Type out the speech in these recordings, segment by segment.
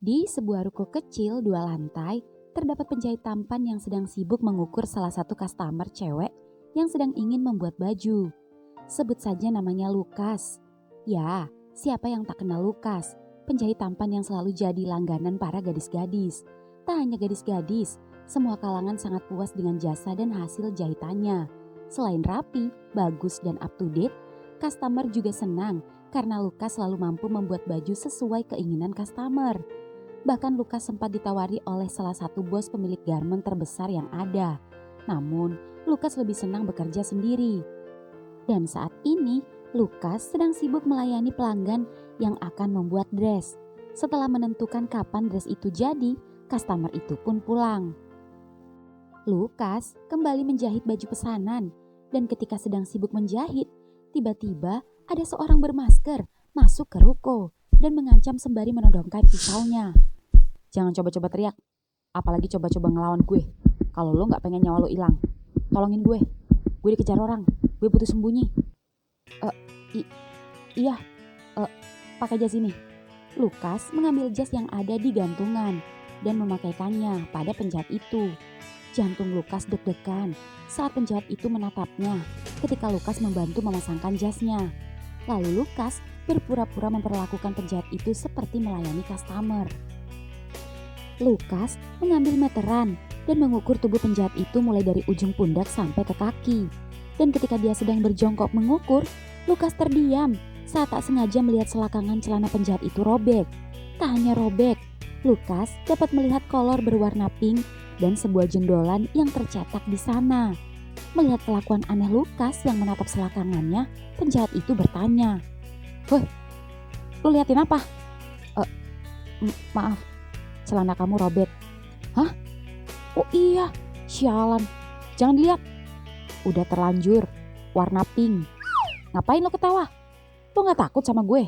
Di sebuah ruko kecil 2 lantai, terdapat penjahit tampan yang sedang sibuk mengukur salah satu customer cewek yang sedang ingin membuat baju. Sebut saja namanya Lukas. Ya, siapa yang tak kenal Lukas? Penjahit tampan yang selalu jadi langganan para gadis-gadis. Tak hanya gadis-gadis, semua kalangan sangat puas dengan jasa dan hasil jahitannya. Selain rapi, bagus dan up to date, customer juga senang karena Lukas selalu mampu membuat baju sesuai keinginan customer. Bahkan Lukas sempat ditawari oleh salah satu bos pemilik garment terbesar yang ada. Namun, Lukas lebih senang bekerja sendiri. Dan saat ini, Lukas sedang sibuk melayani pelanggan yang akan membuat dress. Setelah menentukan kapan dress itu jadi, customer itu pun pulang. Lukas kembali menjahit baju pesanan, dan ketika sedang sibuk menjahit, tiba-tiba ada seorang bermasker masuk ke ruko dan mengancam sembari menodongkan pisaunya. Jangan coba-coba teriak, apalagi coba-coba ngelawan gue. Kalau lo gak pengen nyawa lo hilang, tolongin gue dikejar orang, gue butuh sembunyi. Iya, pakai jas ini. Lukas mengambil jas yang ada di gantungan dan memakaikannya pada penjahat itu. Jantung Lukas deg-degan saat penjahat itu menatapnya ketika Lukas membantu memasangkan jasnya. Lalu Lukas berpura-pura memperlakukan penjahat itu seperti melayani customer. Lukas mengambil meteran dan mengukur tubuh penjahat itu mulai dari ujung pundak sampai ke kaki. Dan ketika dia sedang berjongkok mengukur, Lukas terdiam saat tak sengaja melihat selakangan celana penjahat itu robek. Tak hanya robek, Lukas dapat melihat kolor berwarna pink dan sebuah jendolan yang tercetak di sana. Melihat kelakuan aneh Lukas yang menatap selakangannya, penjahat itu bertanya, "Woi, lu liatin apa?" Maaf, celana kamu robek." "Hah? Oh iya, sialan. Jangan dilihat. Udah terlanjur, warna pink. Ngapain lo ketawa? Lo gak takut sama gue?"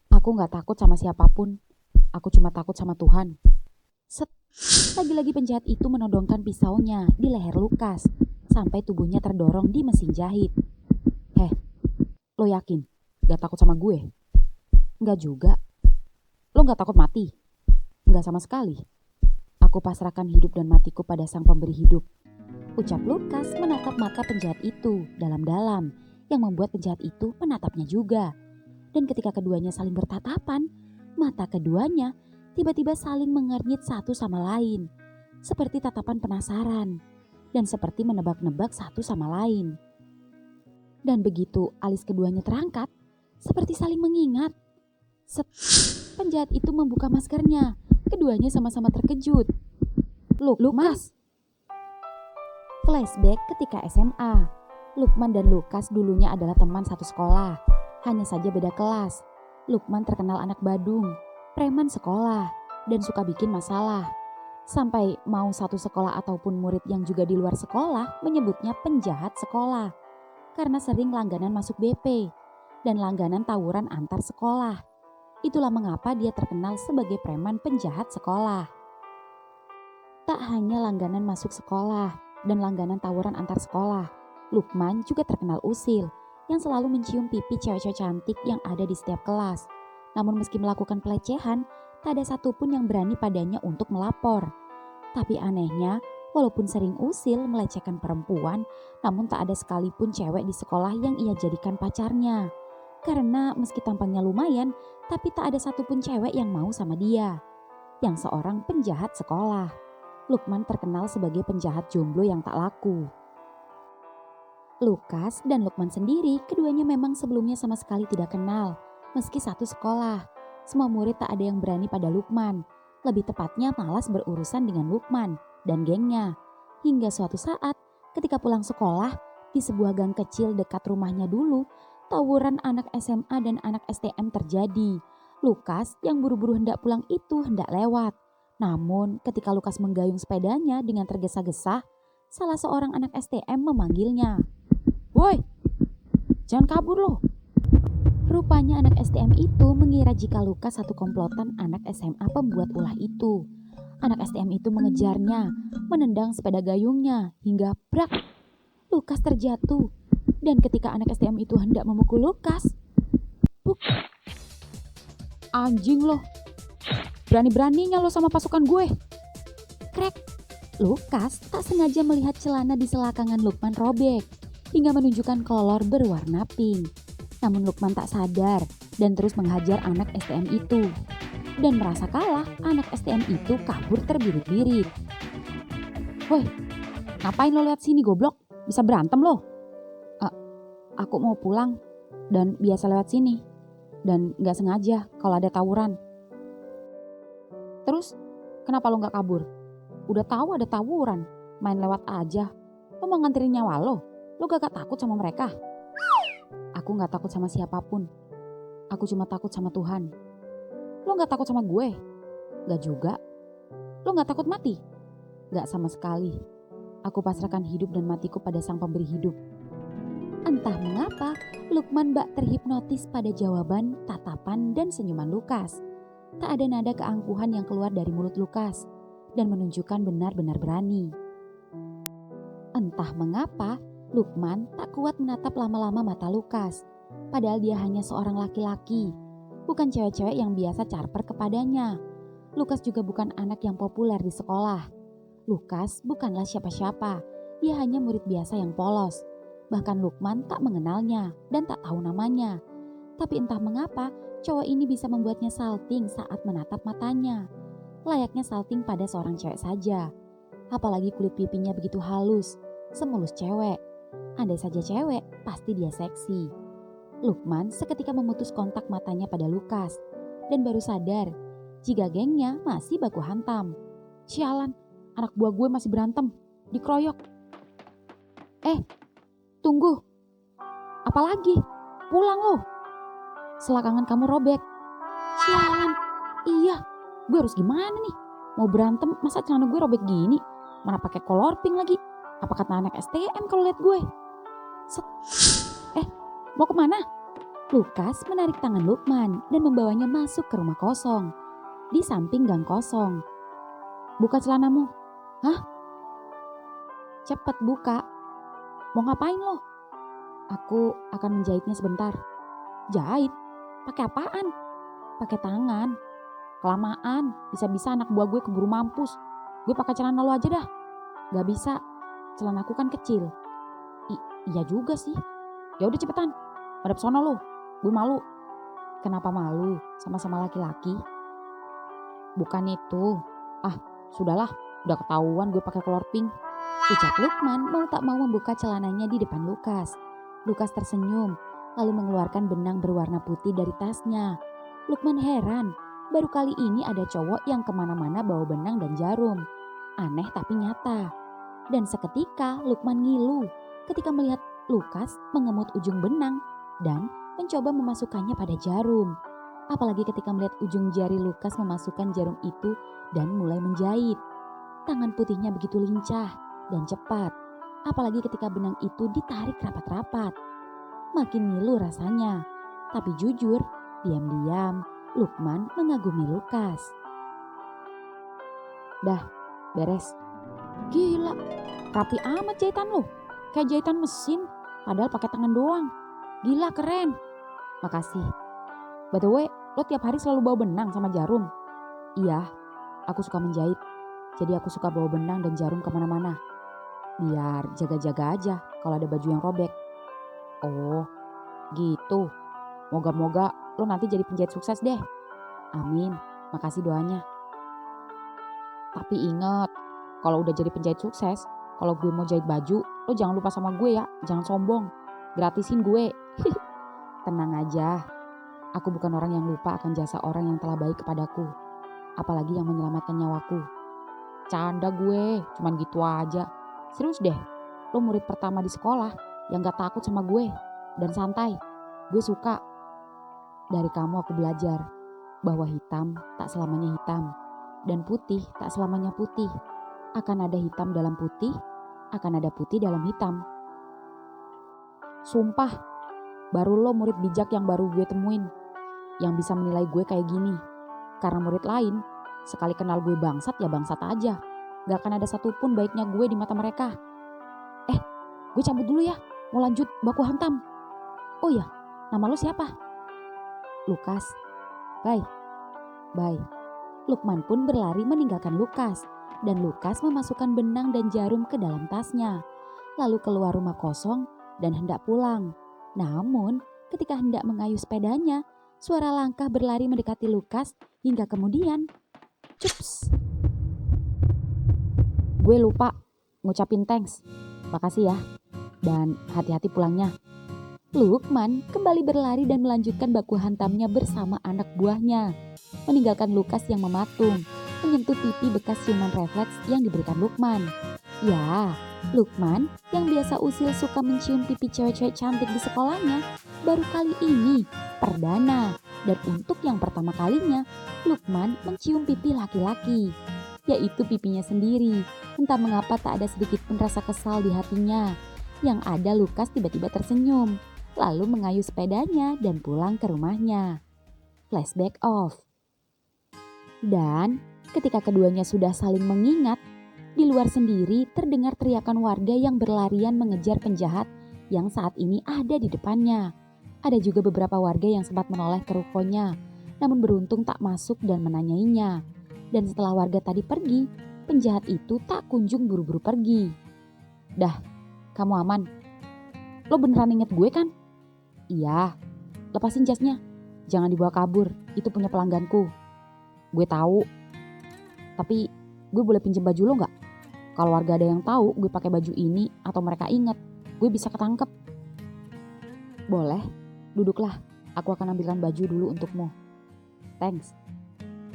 "Aku gak takut sama siapapun. Aku cuma takut sama Tuhan." Set. Lagi-lagi penjahat itu menodongkan pisaunya di leher Lukas sampai tubuhnya terdorong di mesin jahit. "Heh, lo yakin gak takut sama gue?" "Enggak juga." "Lo gak takut mati?" "Enggak sama sekali. Aku pasrahkan hidup dan matiku pada sang pemberi hidup." Ucap Lukas menatap mata penjahat itu dalam-dalam yang membuat penjahat itu menatapnya juga. Dan ketika keduanya saling bertatapan, mata keduanya tiba-tiba saling mengernyit satu sama lain. Seperti tatapan penasaran dan seperti menebak-nebak satu sama lain. Dan begitu alis keduanya terangkat, seperti saling mengingat. Set. Penjahat itu membuka maskernya. Keduanya sama-sama terkejut. Lukas. Flashback ketika SMA. Lukman dan Lukas dulunya adalah teman satu sekolah. Hanya saja beda kelas. Lukman terkenal anak badung, preman sekolah, dan suka bikin masalah. Sampai mau satu sekolah ataupun murid yang juga di luar sekolah menyebutnya penjahat sekolah. Karena sering langganan masuk BP dan langganan tawuran antar sekolah. Itulah mengapa dia terkenal sebagai preman penjahat sekolah. Tak hanya langganan masuk sekolah dan langganan tawuran antar sekolah, Lukman juga terkenal usil yang selalu mencium pipi cewek-cewek cantik yang ada di setiap kelas. Namun meski melakukan pelecehan, tak ada satupun yang berani padanya untuk melapor. Tapi anehnya, walaupun sering usil melecehkan perempuan, namun tak ada sekalipun cewek di sekolah yang ia jadikan pacarnya. Karena meski tampangnya lumayan, tapi tak ada satupun cewek yang mau sama dia. Yang seorang penjahat sekolah. Lukman terkenal sebagai penjahat jomblo yang tak laku. Lukas dan Lukman sendiri keduanya memang sebelumnya sama sekali tidak kenal. Meski satu sekolah, semua murid tak ada yang berani pada Lukman. Lebih tepatnya malas berurusan dengan Lukman dan gengnya. Hingga suatu saat ketika pulang sekolah di sebuah gang kecil dekat rumahnya dulu, tawuran anak SMA dan anak STM terjadi. Lukas yang buru-buru hendak pulang itu hendak lewat. Namun ketika Lukas menggayung sepedanya dengan tergesa-gesa, salah seorang anak STM memanggilnya. "Woi, jangan kabur loh." Rupanya anak STM itu mengira jika Lukas satu komplotan anak SMA pembuat ulah itu. Anak STM itu mengejarnya, menendang sepeda gayungnya hingga brak. Lukas terjatuh dan ketika anak STM itu hendak memukul Lukas, "Anjing loh, Berani-beraninya lo sama pasukan gue. Krek. Lukas tak sengaja melihat celana di selakangan Lukman robek hingga menunjukkan kolor berwarna pink. Namun Lukman tak sadar dan terus menghajar anak STM itu. Dan merasa kalah, anak STM itu kabur terbirit-birit. Woi, ngapain lo lewat sini goblok? Bisa berantem lo? Aku mau pulang dan biasa lewat sini. Dan gak sengaja kalau ada tawuran. Terus, kenapa lo gak kabur? Udah tahu ada tawuran, main lewat aja. Lo mau nganterin nyawa lo? Lo gak takut sama mereka? Aku gak takut sama siapapun. Aku cuma takut sama Tuhan. Lo gak takut sama gue? Gak juga. Lo gak takut mati? Gak sama sekali. Aku pasrahkan hidup dan matiku pada sang pemberi hidup. Entah mengapa, Lukman bak terhipnotis pada jawaban, tatapan, dan senyuman Lukas. Tak ada nada keangkuhan yang keluar dari mulut Lukas dan menunjukkan benar-benar berani. Entah mengapa, Lukman tak kuat menatap lama-lama mata Lukas. Padahal dia hanya seorang laki-laki, bukan cewek-cewek yang biasa carper kepadanya. Lukas juga bukan anak yang populer di sekolah. Lukas bukanlah siapa-siapa, dia hanya murid biasa yang polos. Bahkan Lukman tak mengenalnya dan tak tahu namanya. Tapi entah mengapa, cowok ini bisa membuatnya salting saat menatap matanya. Layaknya salting pada seorang cewek saja. Apalagi kulit pipinya begitu halus, semulus cewek. Andai saja cewek, pasti dia seksi. Lukman seketika memutus kontak matanya pada Lukas dan baru sadar jika gengnya masih baku hantam. Sialan, anak buah gue masih berantem, dikeroyok. Tunggu, apalagi? Pulang lo. Selakangan kamu robek. Sialan, iya, gue harus gimana nih? Mau berantem masa celana gue robek gini? Mana pakai kolor pink lagi? Apa kata anak STM kalau lihat gue? Mau kemana? Lukas menarik tangan Lukman dan membawanya masuk ke rumah kosong. Di samping gang kosong. Buka celanamu. Hah? Cepet buka. Mau ngapain lo? Aku akan menjahitnya sebentar. Jahit? Pakai apaan? Pakai tangan. Kelamaan, bisa-bisa anak buah gue keburu mampus. Gue pakai celana lo aja dah. Gak bisa, celanaku kan kecil. Iya juga sih. Ya udah cepetan, hadap sono lo. Gue malu. Kenapa malu? Sama-sama laki-laki. Bukan itu. Sudahlah, udah ketahuan gue pakai kolor pink. Ucap Lukman mau tak mau membuka celananya di depan Lukas. Lukas tersenyum, lalu mengeluarkan benang berwarna putih dari tasnya. Lukman heran, baru kali ini ada cowok yang kemana-mana bawa benang dan jarum. Aneh tapi nyata. Dan seketika Lukman ngilu ketika melihat Lukas mengemut ujung benang dan mencoba memasukkannya pada jarum. Apalagi ketika melihat ujung jari Lukas memasukkan jarum itu dan mulai menjahit. Tangan putihnya begitu lincah dan cepat, apalagi ketika benang itu ditarik rapat-rapat. Makin ngilu rasanya, tapi jujur, diam-diam Lukman mengagumi Lukas. Dah, beres. Gila, rapi amat jahitan lo, kayak jahitan mesin, padahal pakai tangan doang. Gila, keren. Makasih. By the way, lo tiap hari selalu bawa benang sama jarum? Iya, aku suka menjahit, jadi aku suka bawa benang dan jarum kemana-mana. Biar jaga-jaga aja kalau ada baju yang robek. Oh, gitu. Moga-moga lo nanti jadi penjahit sukses deh. Amin, makasih doanya. Tapi ingat, kalau udah jadi penjahit sukses, kalau gue mau jahit baju, lo jangan lupa sama gue ya, jangan sombong. Gratisin gue. Tenang aja, aku bukan orang yang lupa akan jasa orang yang telah baik kepadaku. Apalagi yang menyelamatkan nyawaku. Canda gue, cuman gitu aja. Serius deh, lo murid pertama di sekolah yang gak takut sama gue dan santai. Gue suka. Dari kamu aku belajar bahwa hitam tak selamanya hitam dan putih tak selamanya putih. Akan ada hitam dalam putih, akan ada putih dalam hitam. Sumpah, baru lo murid bijak yang baru gue temuin, yang bisa menilai gue kayak gini. Karena murid lain, sekali kenal gue bangsat ya bangsat aja. Gak akan ada satupun baiknya gue di mata mereka. Gue cabut dulu ya, mau lanjut baku hantam. Oh iya, nama lo siapa? Lukas. Bye. Lukman pun berlari meninggalkan Lukas, dan Lukas memasukkan benang dan jarum ke dalam tasnya, lalu keluar rumah kosong dan hendak pulang. Namun, ketika hendak mengayuh sepedanya, suara langkah berlari mendekati Lukas hingga kemudian, cups. Gue lupa ngucapin thanks. Makasih ya, dan hati-hati pulangnya. Lukman kembali berlari dan melanjutkan baku hantamnya bersama anak buahnya, meninggalkan Lukas yang mematung, menyentuh pipi bekas ciuman refleks yang diberikan Lukman. Ya, Lukman yang biasa usil suka mencium pipi cewek-cewek cantik di sekolahnya, baru kali ini perdana, dan untuk yang pertama kalinya Lukman mencium pipi laki-laki, yaitu pipinya sendiri. Entah mengapa tak ada sedikit pun rasa kesal di hatinya. Yang ada Lukas tiba-tiba tersenyum, lalu mengayuh sepedanya dan pulang ke rumahnya. Flashback off. Dan ketika keduanya sudah saling mengingat, di luar sendiri terdengar teriakan warga yang berlarian mengejar penjahat yang saat ini ada di depannya. Ada juga beberapa warga yang sempat menoleh ke rukonya, namun beruntung tak masuk dan menanyainya. Dan setelah warga tadi pergi, penjahat itu tak kunjung buru-buru pergi. Dah, kamu aman? Lo beneran inget gue kan? Iya, lepasin jasnya. Jangan dibawa kabur, itu punya pelangganku. Gue tahu. Tapi gue boleh pinjem baju lo gak? Kalau warga ada yang tahu gue pakai baju ini atau mereka ingat, gue bisa ketangkep. Boleh, duduklah. Aku akan ambilkan baju dulu untukmu. Thanks.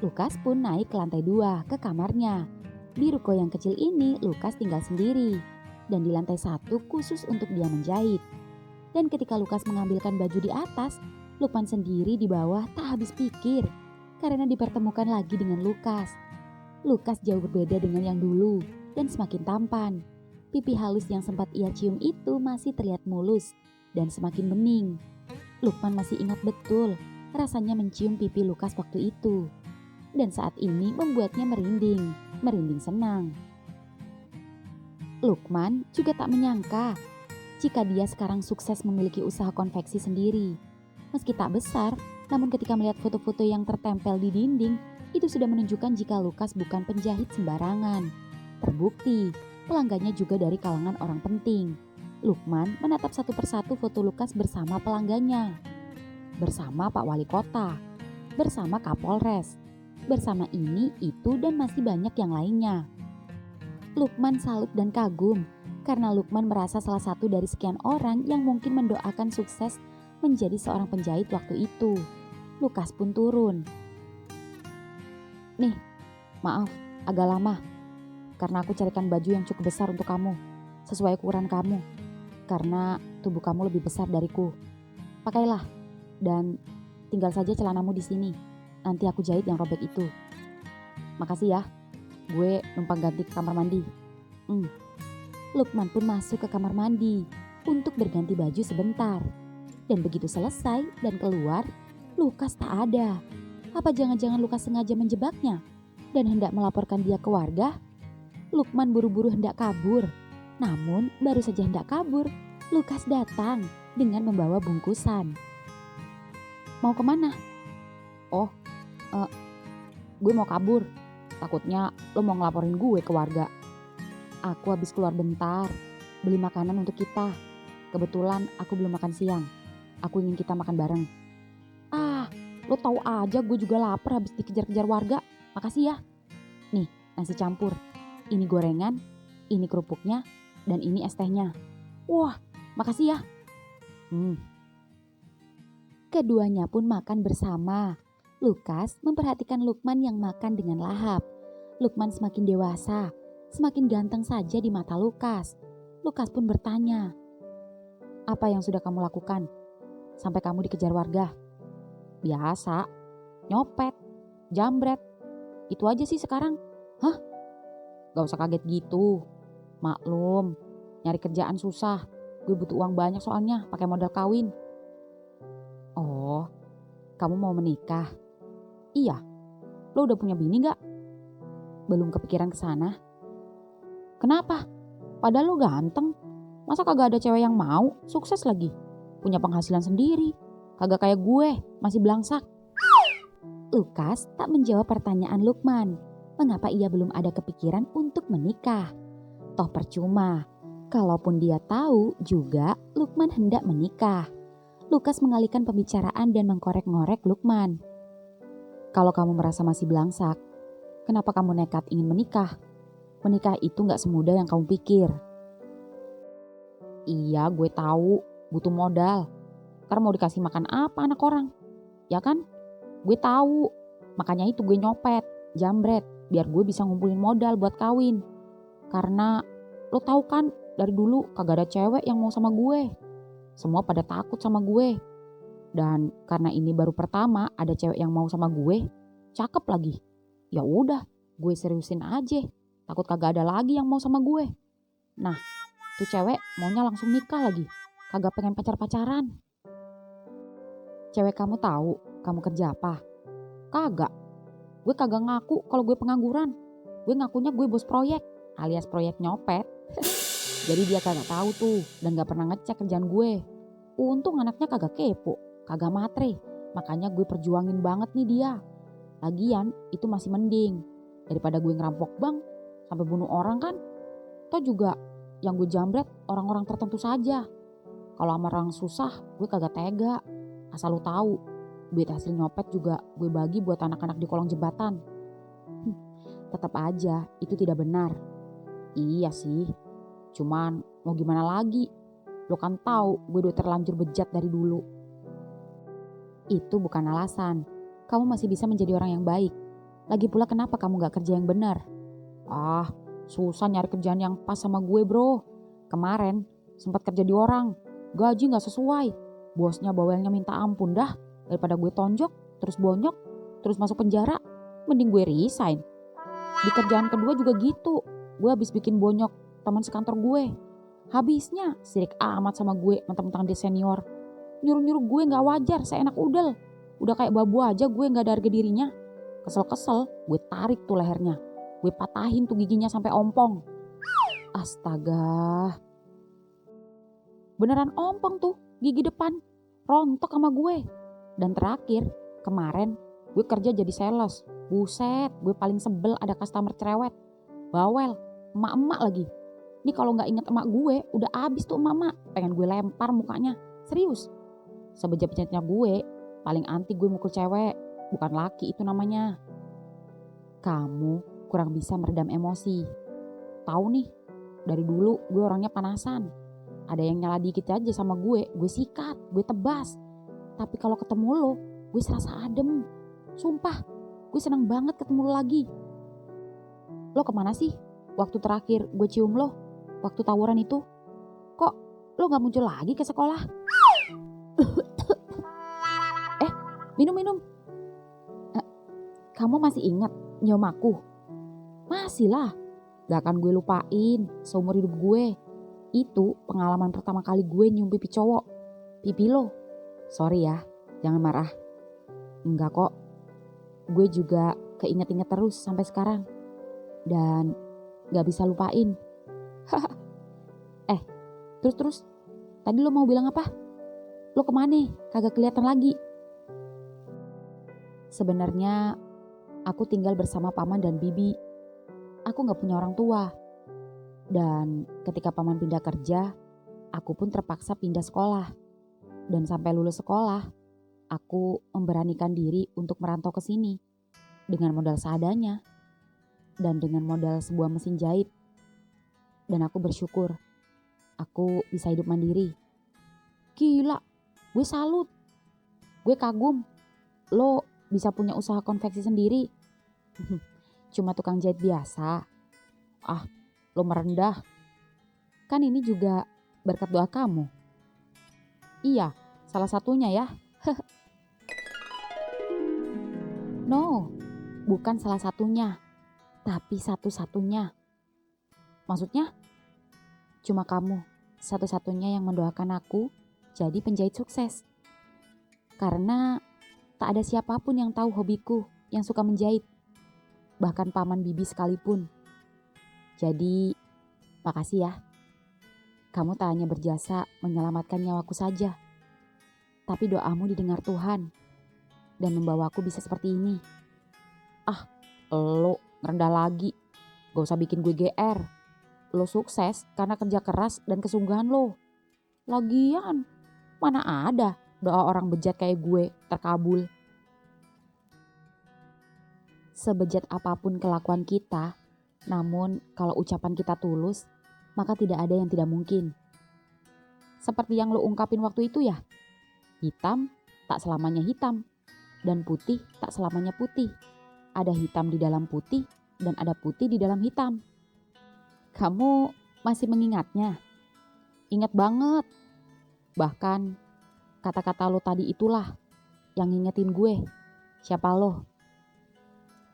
Lukas pun naik ke lantai 2 ke kamarnya. Di ruko yang kecil ini Lukas tinggal sendiri. Dan di lantai 1 khusus untuk dia menjahit. Dan ketika Lukas mengambilkan baju di atas, Lukman sendiri di bawah tak habis pikir. Karena dipertemukan lagi dengan Lukas. Lukas jauh berbeda dengan yang dulu dan semakin tampan. Pipi halus yang sempat ia cium itu masih terlihat mulus dan semakin bening. Lukman masih ingat betul rasanya mencium pipi Lukas waktu itu. Dan saat ini membuatnya merinding senang. Lukman juga tak menyangka jika dia sekarang sukses memiliki usaha konveksi sendiri. Meski tak besar, namun ketika melihat foto-foto yang tertempel di dinding, itu sudah menunjukkan jika Lukas bukan penjahit sembarangan. Terbukti, pelanggannya juga dari kalangan orang penting. Lukman menatap satu persatu foto Lukas bersama pelanggannya. Bersama Pak Wali Kota, bersama Kapolres, bersama ini, itu, dan masih banyak yang lainnya. Lukman salut dan kagum karena Lukman merasa salah satu dari sekian orang yang mungkin mendoakan sukses menjadi seorang penjahit waktu itu. Lukas pun turun. Nih, maaf, agak lama. Karena aku carikan baju yang cukup besar untuk kamu, sesuai ukuran kamu. Karena tubuh kamu lebih besar dariku. Pakailah, dan tinggal saja celanamu di sini. Nanti aku jahit yang robek itu. Makasih ya, gue numpang ganti ke kamar mandi. Lukman pun masuk ke kamar mandi untuk berganti baju sebentar. Dan begitu selesai dan keluar, Lukas tak ada. Apa jangan-jangan Lukas sengaja menjebaknya dan hendak melaporkan dia ke warga? Lukman buru-buru hendak kabur. Namun baru saja hendak kabur, Lukas datang dengan membawa bungkusan. Mau kemana? Oh, gue mau kabur. Takutnya lo mau ngelaporin gue ke warga. Aku habis keluar bentar, beli makanan untuk kita. Kebetulan aku belum makan siang. Aku ingin kita makan bareng. Lo tahu aja gue juga lapar habis dikejar-kejar warga. Makasih ya. Nih, nasi campur. Ini gorengan, ini kerupuknya, dan ini es tehnya. Wah, makasih ya. Keduanya pun makan bersama. Lukas memperhatikan Lukman yang makan dengan lahap. Lukman semakin dewasa, semakin ganteng saja di mata Lukas. Lukas pun bertanya, apa yang sudah kamu lakukan sampai kamu dikejar warga? Biasa, nyopet, jambret, itu aja sih sekarang. Hah? Gak usah kaget gitu. Maklum, nyari kerjaan susah. Gue butuh uang banyak soalnya pakai modal kawin. Oh, kamu mau menikah? Iya. Lo udah punya bini gak? Belum kepikiran ke sana. Kenapa? Padahal lo ganteng. Masa kagak ada cewek yang mau? Sukses lagi. Punya penghasilan sendiri. Kagak kayak gue, masih belangsak. Lukas tak menjawab pertanyaan Lukman. Mengapa ia belum ada kepikiran untuk menikah? Toh percuma. Kalaupun dia tahu juga Lukman hendak menikah. Lukas mengalihkan pembicaraan dan mengkorek-ngorek Lukman. Kalau kamu merasa masih belangsak, kenapa kamu nekat ingin menikah? Menikah itu gak semudah yang kamu pikir. Iya, gue tahu butuh modal. Ntar mau dikasih makan apa anak orang? Ya kan? Gue tahu. Makanya itu gue nyopet, jambret, biar gue bisa ngumpulin modal buat kawin. Karena lo tahu kan, dari dulu kagak ada cewek yang mau sama gue. Semua pada takut sama gue. Dan karena ini baru pertama ada cewek yang mau sama gue, cakep lagi. Ya udah, gue seriusin aja. Takut kagak ada lagi yang mau sama gue. Nah, tuh cewek maunya langsung nikah lagi. Kagak pengen pacar-pacaran. Cewek kamu tahu kamu kerja apa? Kagak. Gue kagak ngaku kalau gue pengangguran. Gue ngakunya gue bos proyek, alias proyek nyopet. Jadi dia kagak tahu tuh dan gak pernah ngecek kerjaan gue. Untung anaknya kagak kepo, kagak matre. Makanya gue perjuangin banget nih dia. Lagian itu masih mending daripada gue ngerampok bank sampai bunuh orang kan. Toh juga yang gue jambret orang-orang tertentu saja. Kalau sama orang susah gue kagak tega. Asal lu tahu, duit hasil nyopet juga gue bagi buat anak-anak di kolong jembatan. Tetap aja itu tidak benar. Iya sih. Cuman mau gimana lagi? Lo kan tahu gue udah terlanjur bejat dari dulu. Itu bukan alasan. Kamu masih bisa menjadi orang yang baik. Lagi pula kenapa kamu gak kerja yang benar? Ah, susah nyari kerjaan yang pas sama gue bro. Kemarin sempat kerja di orang. Gaji gak sesuai. Bosnya bawelnya minta ampun dah. Daripada gue tonjok, terus bonyok, terus masuk penjara. Mending gue resign. Di kerjaan kedua juga gitu. Gue habis bikin bonyok teman sekantor gue. Habisnya sirik amat sama gue mentang-mentang dia senior. Nyuruh-nyuruh gue gak wajar, seenak udel. Udah kayak babu aja gue gak ada harga dirinya. Kesel-kesel gue tarik tuh lehernya. Gue patahin tuh giginya sampai ompong. Astaga. Beneran ompong tuh gigi depan. Rontok sama gue. Dan terakhir kemarin gue kerja jadi sales. Buset, gue paling sebel ada customer cerewet. Bawel, emak-emak lagi. Ini kalau gak inget emak gue, udah abis tuh emak-emak. Pengen gue lempar mukanya. Serius. Sebejat-bejatnya gue, paling anti gue mukul cewek. Bukan laki itu namanya. Kamu kurang bisa meredam emosi. Tahu nih, dari dulu gue orangnya panasan. Ada yang nyala dikit aja sama gue sikat, gue tebas. Tapi kalau ketemu lo, gue serasa adem. Sumpah, gue seneng banget ketemu lo lagi. Lo kemana sih? Waktu terakhir gue cium lo, waktu tawuran itu. Kok lo gak muncul lagi ke sekolah? Minum. Kamu masih ingat nyium aku? Masih lah. Gak akan gue lupain seumur hidup gue. Itu pengalaman pertama kali gue nyium pipi cowok. Pipi lo. Sorry ya, jangan marah. Enggak kok. Gue juga keinget-inget terus sampai sekarang. Dan gak bisa lupain. Terus. Tadi lo mau bilang apa? Lo kemana? Kagak kelihatan lagi. Sebenarnya aku tinggal bersama paman dan bibi. Aku gak punya orang tua. Dan ketika paman pindah kerja, aku pun terpaksa pindah sekolah. Dan sampai lulus sekolah, aku memberanikan diri untuk merantau ke sini. Dengan modal seadanya. Dan dengan modal sebuah mesin jahit. Dan aku bersyukur, aku bisa hidup mandiri. Gila, gue salut. Gue kagum. Lo bisa punya usaha konveksi sendiri. Cuma tukang jahit biasa. Lo merendah. Kan ini juga berkat doa kamu. Iya, salah satunya ya. No, bukan salah satunya. Tapi satu-satunya. Maksudnya? Cuma kamu satu-satunya yang mendoakan aku jadi penjahit sukses. Karena tak ada siapapun yang tahu hobiku yang suka menjahit. Bahkan paman bibi sekalipun. Jadi, makasih ya. Kamu tak hanya berjasa menyelamatkan nyawaku saja. Tapi doamu didengar Tuhan. dan membawaku bisa seperti ini. Ah, lo ngerendah lagi. Gak usah bikin gue GR. Lo sukses karena kerja keras dan kesungguhan lo. Lagian, mana ada doa orang bejat kayak gue terkabul. Sebejat apapun kelakuan kita, namun kalau ucapan kita tulus, maka tidak ada yang tidak mungkin. Seperti yang lo ungkapin waktu itu ya, hitam tak selamanya hitam, dan putih tak selamanya putih. Ada hitam di dalam putih, dan ada putih di dalam hitam. Kamu masih mengingatnya? Ingat banget. Bahkan kata-kata lo tadi itulah yang ngingetin gue. Siapa lo?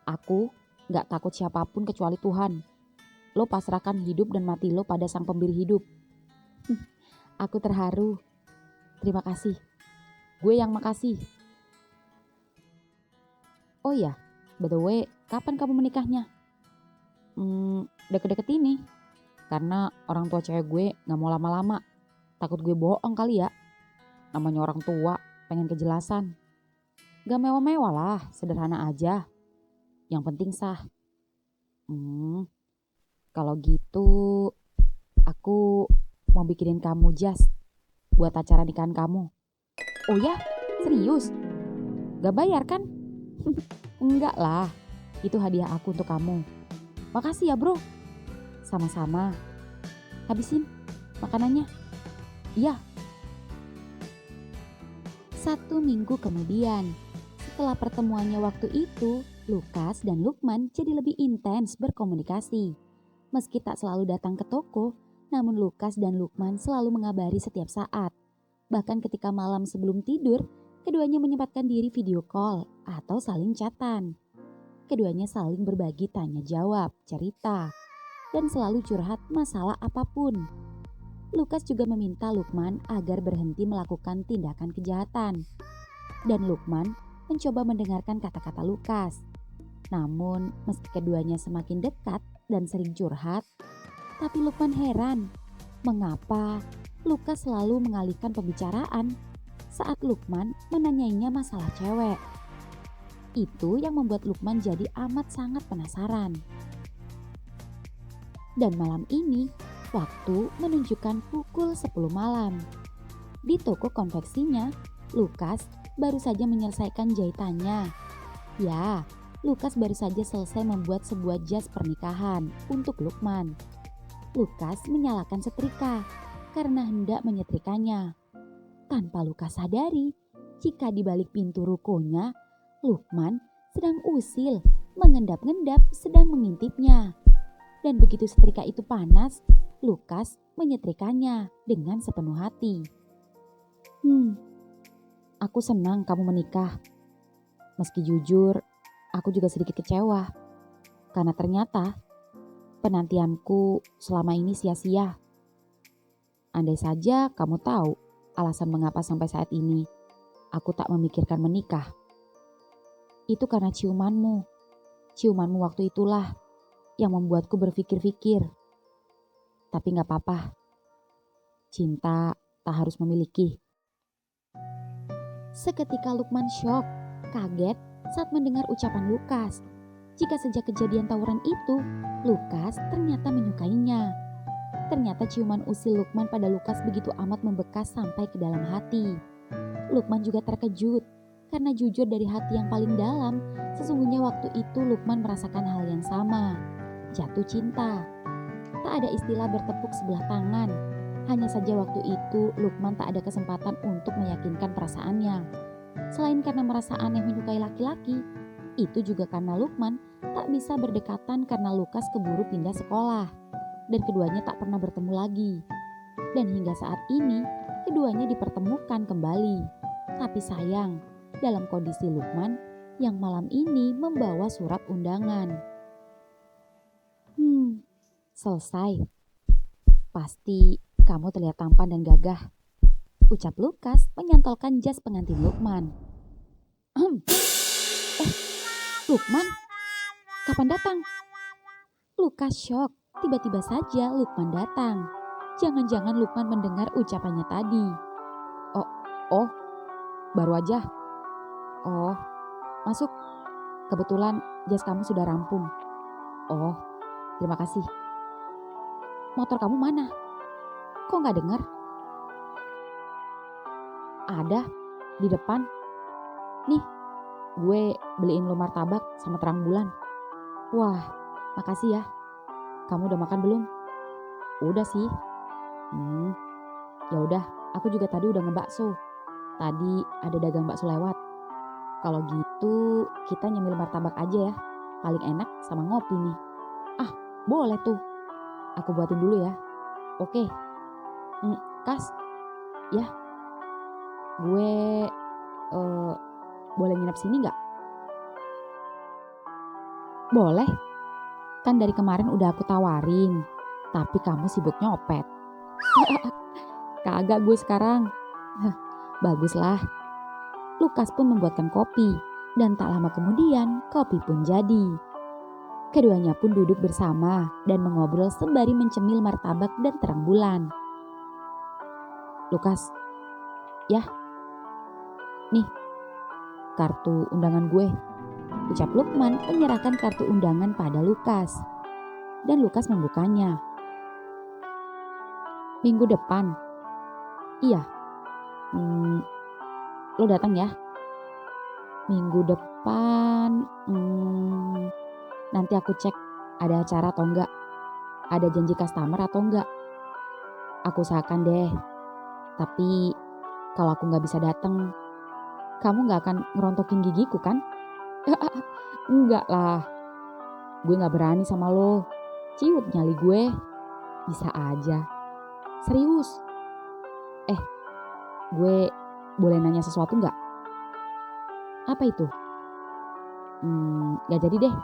Aku gak takut siapapun kecuali Tuhan. Lo pasrahkan hidup dan mati lo pada sang pemberi hidup. Aku terharu. Terima kasih. Gue yang makasih. Oh iya, by the way, kapan kamu menikahnya? Deket-deket ini. Karena orang tua cewek gue gak mau lama-lama. Takut gue bohong kali ya. Namanya orang tua, pengen kejelasan. Gak mewah-mewah lah, sederhana aja. Yang penting sah. Kalau gitu, aku mau bikinin kamu jas buat acara nikahan kamu. Oh ya? Serius? Gak bayar kan? Enggak lah, itu hadiah aku untuk kamu. Makasih ya bro. Sama-sama. Habisin makanannya. Iya. 1 minggu kemudian, setelah pertemuannya waktu itu, Lukas dan Lukman jadi lebih intens berkomunikasi. Meski tak selalu datang ke toko, namun Lukas dan Lukman selalu mengabari setiap saat. Bahkan ketika malam sebelum tidur, keduanya menyempatkan diri video call atau saling chatan. Keduanya saling berbagi tanya jawab, cerita, dan selalu curhat masalah apapun. Lukas juga meminta Lukman agar berhenti melakukan tindakan kejahatan. Dan Lukman mencoba mendengarkan kata-kata Lukas. Namun meski keduanya semakin dekat dan sering curhat, tapi Lukman heran mengapa Lukas selalu mengalihkan pembicaraan saat Lukman menanyainya masalah cewek. Itu yang membuat Lukman jadi amat sangat penasaran. Dan malam ini, waktu menunjukkan pukul 10 malam. Di toko konveksinya, Lukas baru saja menyelesaikan jahitannya. Ya, Lukas baru saja selesai membuat sebuah jas pernikahan untuk Lukman. Lukas menyalakan setrika karena hendak menyetrikanya. Tanpa Lukas sadari, jika di balik pintu rukonya, Lukman sedang usil, mengendap-endap sedang mengintipnya. Dan begitu setrika itu panas, Lukas menyetrikanya dengan sepenuh hati. Aku senang kamu menikah. Meski jujur, aku juga sedikit kecewa. Karena ternyata penantianku selama ini sia-sia. Andai saja kamu tahu alasan mengapa sampai saat ini aku tak memikirkan menikah. Itu karena ciumanmu. Ciumanmu waktu itulah yang membuatku berpikir-pikir. Tapi gak apa-apa. Cinta tak harus memiliki. Seketika Lukman syok, kaget saat mendengar ucapan Lukas. Jika sejak kejadian tawuran itu, Lukas ternyata menyukainya. Ternyata ciuman usil Lukman pada Lukas begitu amat membekas sampai ke dalam hati. Lukman juga terkejut karena jujur dari hati yang paling dalam, sesungguhnya waktu itu Lukman merasakan hal yang sama. Jatuh cinta. Tak ada istilah bertepuk sebelah tangan. Hanya saja waktu itu Lukman tak ada kesempatan untuk meyakinkan perasaannya. Selain karena merasa aneh menyukai laki-laki, itu juga karena Lukman tak bisa berdekatan karena Lukas keburu pindah sekolah. Dan keduanya tak pernah bertemu lagi. Dan hingga saat ini, keduanya dipertemukan kembali. Tapi sayang, dalam kondisi Lukman yang malam ini membawa surat undangan. Selesai. Pasti kamu terlihat tampan dan gagah, ucap Lukas menyantolkan jas pengantin Lukman. Lukman, kapan datang? Lukas syok, tiba-tiba saja Lukman datang. Jangan-jangan Lukman mendengar ucapannya tadi. Oh, baru aja. Oh, masuk. Kebetulan jas kamu sudah rampung. Oh, terima kasih. Motor kamu mana? Kok nggak dengar? Ada, di depan. Nih, gue beliin lo martabak sama terang bulan. Wah, makasih ya. Kamu udah makan belum? Udah sih. Ya udah, aku juga tadi udah ngebakso. Tadi ada dagang bakso lewat. Kalau gitu, kita nyemil martabak aja ya. Paling enak sama ngopi nih. Ah, boleh tuh. Aku buatin dulu ya. Oke. Kas, ya. Gue boleh nginep sini nggak? Boleh. Kan dari kemarin udah aku tawarin. Tapi kamu sibuk nyopet. Kagak gue sekarang. Baguslah. Lukas pun membuatkan kopi. Dan tak lama kemudian kopi pun jadi. Keduanya pun duduk bersama dan mengobrol sembari mencemil martabak dan terang bulan. Lukas, ya, nih kartu undangan gue. Ucap Lukman menyerahkan kartu undangan pada Lukas. Dan Lukas membukanya. Minggu depan. Iya. Lo datang ya. Minggu depan. Nanti aku cek ada acara atau enggak. Ada janji customer atau enggak. Aku usahakan deh. Tapi kalau aku gak bisa datang, kamu gak akan ngerontokin gigiku kan? Enggak lah. Gue gak berani sama lo. Ciut nyali gue. Bisa aja. Serius. Gue boleh nanya sesuatu gak? Apa itu? Gak jadi deh.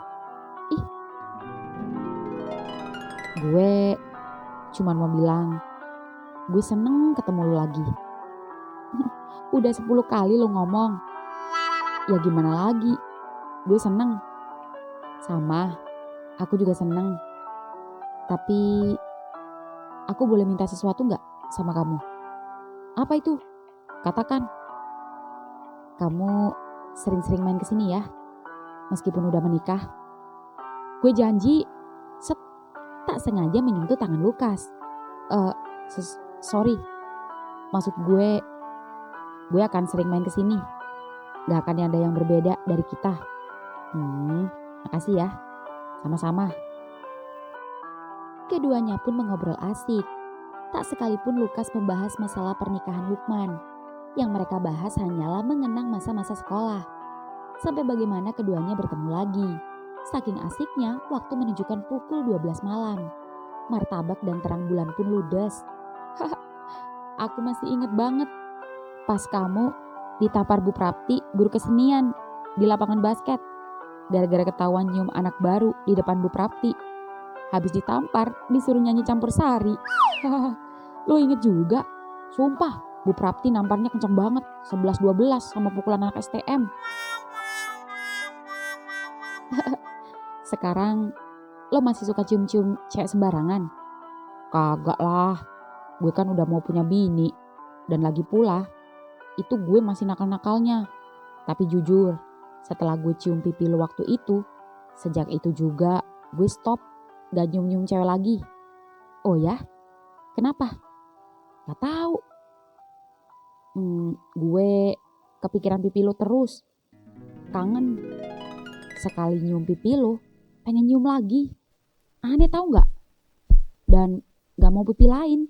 Gue cuman mau bilang, gue seneng ketemu lo lagi. Udah 10 kali lo ngomong. Ya gimana lagi? Gue seneng. Sama, aku juga seneng. Tapi aku boleh minta sesuatu gak sama kamu? Apa itu? Katakan. Kamu sering-sering main kesini ya, meskipun udah menikah. Gue janji. Tak sengaja menyentuh tangan Lukas. Sorry. Maksud gue akan sering main kesini. Gak akan ada yang berbeda dari kita. Makasih ya. Sama-sama. Keduanya pun mengobrol asik. Tak sekalipun Lukas membahas masalah pernikahan Lukman. Yang mereka bahas hanyalah mengenang masa-masa sekolah. Sampai bagaimana keduanya bertemu lagi. Saking asiknya waktu menunjukkan pukul 12 malam. Martabak dan terang bulan pun ludes. Aku masih inget banget. Pas kamu ditampar Bu Prapti, guru kesenian, di lapangan basket. Gara-gara ketahuan nyium anak baru di depan Bu Prapti. Habis ditampar, disuruh nyanyi campur sari. Lo inget juga? Sumpah. Bu Prapti namparnya kenceng banget, 11-12 sama pukulan anak STM. Sekarang lo masih suka cium-cium cewek sembarangan? Kagak lah, gue kan udah mau punya bini. Dan lagi pula, itu gue masih nakal-nakalnya. Tapi jujur, setelah gue cium pipi lo waktu itu, sejak itu juga gue stop, gak nyium-nyium cewek lagi. Oh ya? Kenapa? Gak tahu. Gue kepikiran pipi lo terus. Kangen. Sekali nyium pipi lo, pengen nyium lagi. Aneh tahu gak? Dan gak mau pipi lain.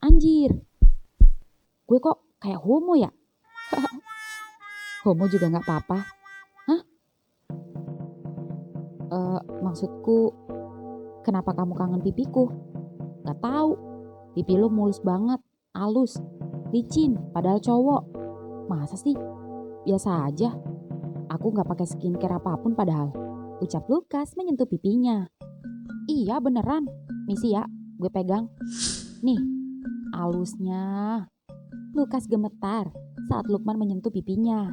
Anjir. Gue kok kayak homo ya? Homo juga gak apa-apa. Hah? Maksudku, kenapa kamu kangen pipiku? Gak tahu. Pipi lo mulus banget, halus, licin, padahal cowok. Masa sih? Biasa aja. Aku gak pakai skincare apapun padahal. Ucap Lukas menyentuh pipinya. Iya beneran. Misi ya, gue pegang. Nih, halusnya. Lukas gemetar saat Lukman menyentuh pipinya.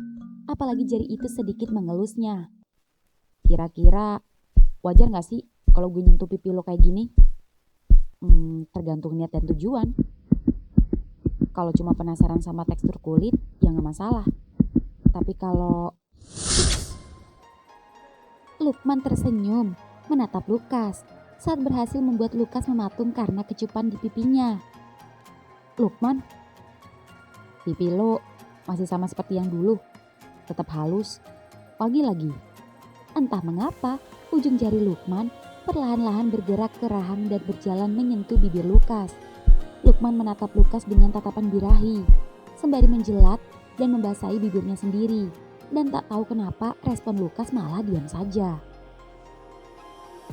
Apalagi jari itu sedikit mengelusnya. Kira-kira wajar gak sih kalau gue nyentuh pipi lo kayak gini? Tergantung niat dan tujuan. Kalau cuma penasaran sama tekstur kulit, ya gak masalah. Tapi kalau Lukman tersenyum menatap Lukas saat berhasil membuat Lukas mematung karena kecupan di pipinya. Lukman, pipi lo masih sama seperti yang dulu, tetap halus, wangi lagi. Entah mengapa, ujung jari Lukman perlahan-lahan bergerak ke rahang dan berjalan menyentuh bibir Lukas. Lukman menatap Lukas dengan tatapan birahi, sembari menjelat dan membasahi bibirnya sendiri. Dan tak tahu kenapa respon Lukas malah diam saja.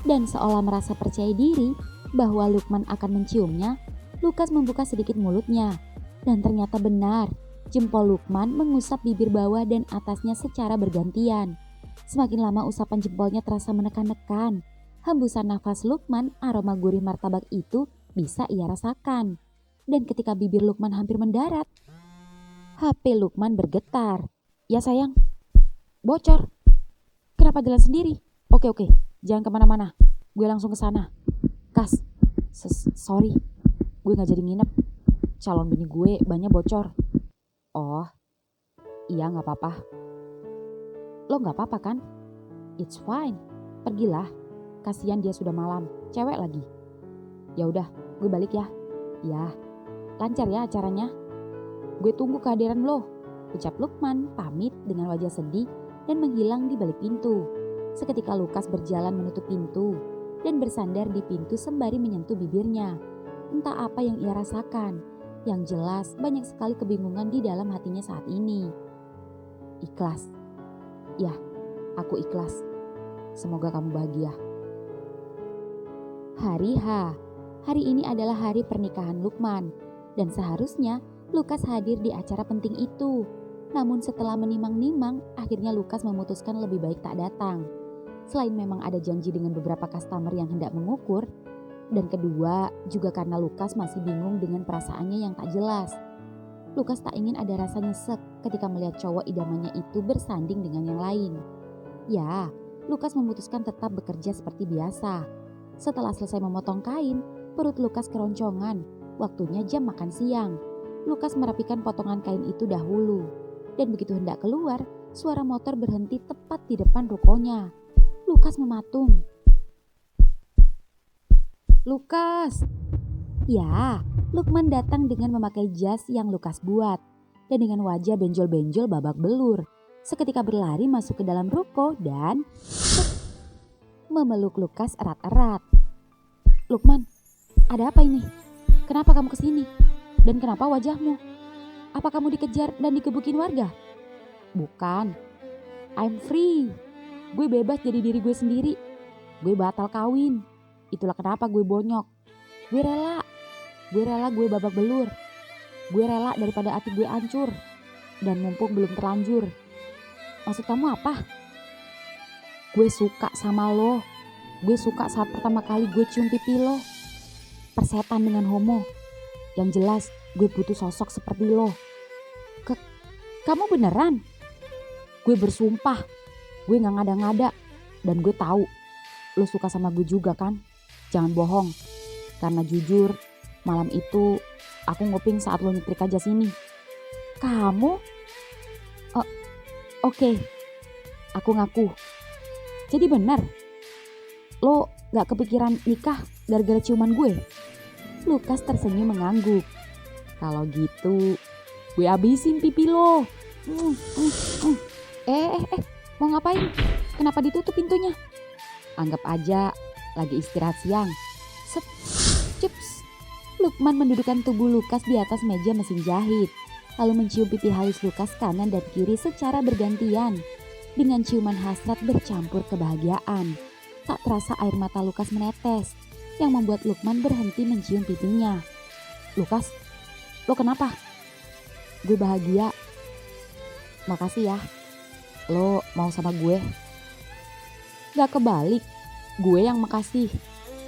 Dan seolah merasa percaya diri bahwa Lukman akan menciumnya, Lukas membuka sedikit mulutnya. Dan ternyata benar, jempol Lukman mengusap bibir bawah dan atasnya secara bergantian. Semakin lama usapan jempolnya terasa menekan-nekan. Hembusan nafas Lukman, aroma gurih martabak itu bisa ia rasakan. Dan ketika bibir Lukman hampir mendarat, HP Lukman bergetar. Ya sayang, bocor. Kenapa jalan sendiri? Oke, jangan kemana-mana. Gue langsung ke sana. Kas, sorry, gue gak jadi nginep. Calon bini gue bannya bocor. Oh, iya gak apa-apa. Lo gak apa-apa kan? It's fine, pergilah. Kasian dia sudah malam, cewek lagi. Ya udah, gue balik ya. Ya, lancar ya acaranya. Gue tunggu kehadiran lo, ucap Lukman pamit dengan wajah sedih dan menghilang di balik pintu. Seketika Lukas berjalan menutup pintu dan bersandar di pintu sembari menyentuh bibirnya. Entah apa yang ia rasakan, yang jelas banyak sekali kebingungan di dalam hatinya saat ini. Ikhlas. Ya, aku ikhlas. Semoga kamu bahagia. Hari H. Hari ini adalah hari pernikahan Lukman dan seharusnya Lukas hadir di acara penting itu. Namun setelah menimang-nimang, akhirnya Lukas memutuskan lebih baik tak datang. Selain memang ada janji dengan beberapa customer yang hendak mengukur, dan kedua juga karena Lukas masih bingung dengan perasaannya yang tak jelas. Lukas tak ingin ada rasa nyesek ketika melihat cowok idamannya itu bersanding dengan yang lain. Ya, Lukas memutuskan tetap bekerja seperti biasa. Setelah selesai memotong kain, perut Lukas keroncongan. Waktunya jam makan siang. Lukas merapikan potongan kain itu dahulu. Dan begitu hendak keluar, suara motor berhenti tepat di depan rukonya. Lukas mematung. Lukas! Ya, Lukman datang dengan memakai jas yang Lukas buat. Dan dengan wajah benjol-benjol babak belur. Seketika berlari masuk ke dalam ruko dan memeluk Lukas erat-erat. Lukman, ada apa ini? Kenapa kamu kesini? Dan kenapa wajahmu? Apa kamu dikejar dan digebukin warga? Bukan. I'm free. Gue bebas jadi diri gue sendiri. Gue batal kawin. Itulah kenapa gue bonyok. Gue rela. Gue babak belur. Gue rela daripada hati gue hancur. Dan mumpung belum terlanjur. Maksud kamu apa? Gue suka sama lo. Gue suka saat pertama kali gue cium pipi lo. Persetan dengan homo. Yang jelas gue butuh sosok seperti lo. Kamu beneran? Gue bersumpah. Gue gak ngada-ngada. Dan gue tahu lo suka sama gue juga kan? Jangan bohong. Karena jujur, malam itu aku nguping saat lo nyetrika jas ini. Kamu? Oke. Aku ngaku. Jadi benar? Lo gak kepikiran nikah gara-gara ciuman gue? Lukas tersenyum mengangguk. Kalau gitu, gue habisin pipi lo. Mau ngapain? Kenapa ditutup pintunya? Anggap aja lagi istirahat siang. Cips. Lukman mendudukkan tubuh Lukas di atas meja mesin jahit. Lalu mencium pipi halus Lukas kanan dan kiri secara bergantian. Dengan ciuman hasrat bercampur kebahagiaan. Tak terasa air mata Lukas menetes. Yang membuat Lukman berhenti mencium pipinya. Lukas, lo kenapa? Gue bahagia. Makasih ya. Lo mau sama gue? Gak kebalik. Gue yang makasih.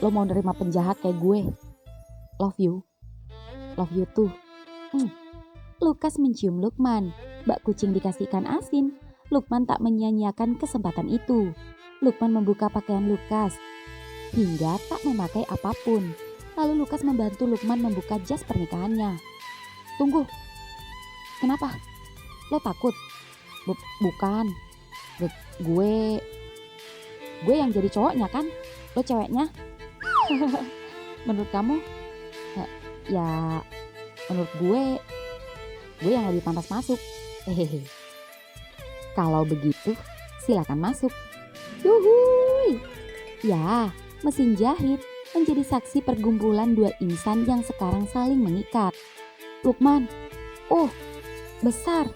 Lo mau nerima penjahat kayak gue. Love you. Love you too. Lukas mencium Lukman. Bak kucing dikasih ikan asin. Lukman tak menyia-nyiakan kesempatan itu. Lukman membuka pakaian Lukas. Hingga tak memakai apapun. Lalu Lukas membantu Lukman membuka jas pernikahannya. Tunggu. Kenapa? Lo takut? Bukan. Gue Gue yang jadi cowoknya kan, lo ceweknya. Menurut kamu? Ya, menurut gue yang lebih pantas masuk. Hehehe. Kalau begitu, silakan masuk. Yuhui. Ya, mesin jahit menjadi saksi pergumpulan dua insan yang sekarang saling mengikat. Lukman, oh besar.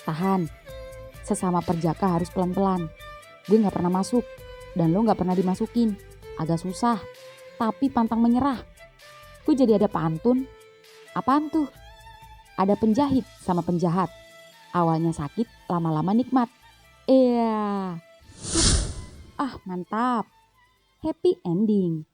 Tahan, sesama perjaka harus pelan-pelan. Gue gak pernah masuk, dan lo gak pernah dimasukin. Agak susah, tapi pantang menyerah. Gue jadi ada pantun. Apaan tuh? Ada penjahit sama penjahat. Awalnya sakit, lama-lama nikmat. Iya. Ah, mantap. Happy ending.